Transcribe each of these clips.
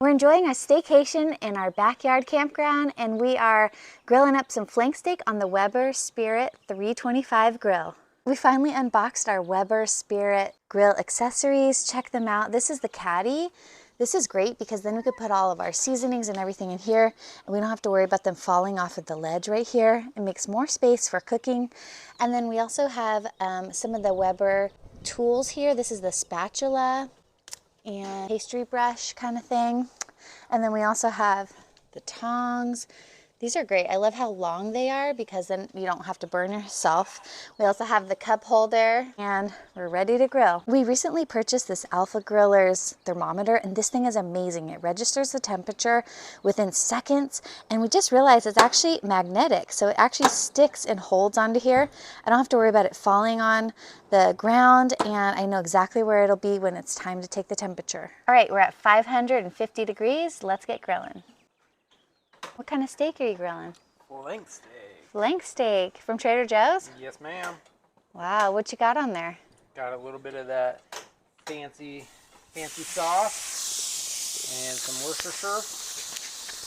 We're enjoying a staycation in our backyard campground, and we are grilling up some flank steak on the Weber Spirit 325 grill. We finally unboxed our Weber Spirit grill accessories. Check them out. This is the caddy. This is great because then we could put all of our seasonings and everything in here, and we don't have to worry about them falling off of the ledge right here. It makes more space for cooking. And then we also have some of the Weber tools here. This is the spatula and pastry brush kind of thing. And then we also have the tongs. These are great. I love how long they are because then you don't have to burn yourself. We also have the cup holder, and we're ready to grill. We recently purchased this Alpha Griller's thermometer, and this thing is amazing. It registers the temperature within seconds, and we just realized it's actually magnetic. So it actually sticks and holds onto here. I don't have to worry about it falling on the ground, and I know exactly where it'll be when it's time to take the temperature. All right, we're at 550 degrees. Let's get grilling. What kind of steak are you grilling? Flank steak. Flank steak from Trader Joe's? Yes, ma'am. Wow, what you got on there? Got a little bit of that fancy sauce and some Worcestershire.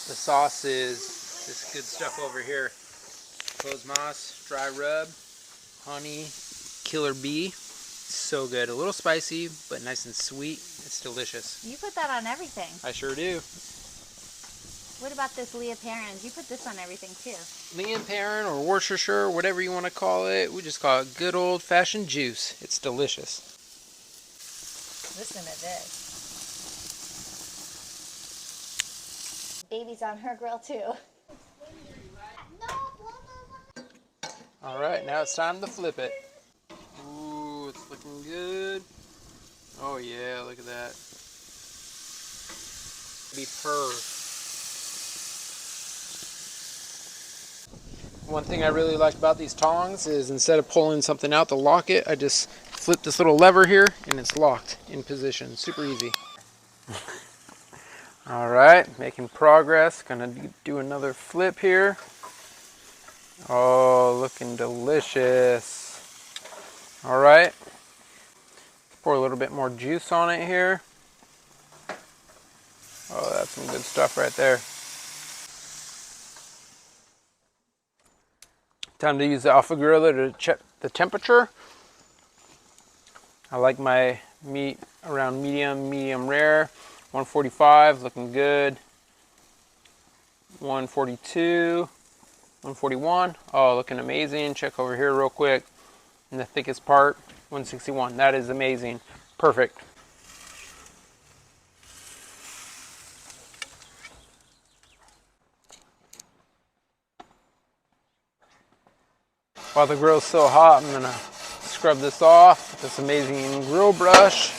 The sauce is this good stuff over here. Clove moss, dry rub, honey, killer bee. So good. A little spicy, but nice and sweet. It's delicious. You put that on everything. I sure do. What about this Leah Perrins? You put this on everything too. Leah Perrin or Worcestershire, whatever you want to call it. We just call it good old-fashioned juice. It's delicious. Listen to this. Baby's on her grill too. All right, now it's time to flip it. Ooh, it's looking good. Oh yeah, look at that. Be perfect. One thing I really like about these tongs is instead of pulling something out to lock it, I just flip this little lever here and it's locked in position. Super easy. All right, making progress. Gonna do another flip here. Oh, looking delicious. All right, pour a little bit more juice on it here. Oh, that's some good stuff right there. Time to use the Alpha Griller to check the temperature. I like my meat around medium rare. 145, looking good. 142, 141. Oh, looking amazing. Check over here real quick. In the thickest part, 161. That is amazing. Perfect. While the grill's still hot, I'm gonna scrub this off with this amazing grill brush.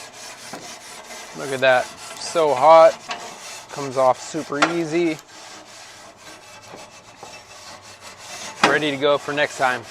Look at that, so hot. Comes off super easy. Ready to go for next time.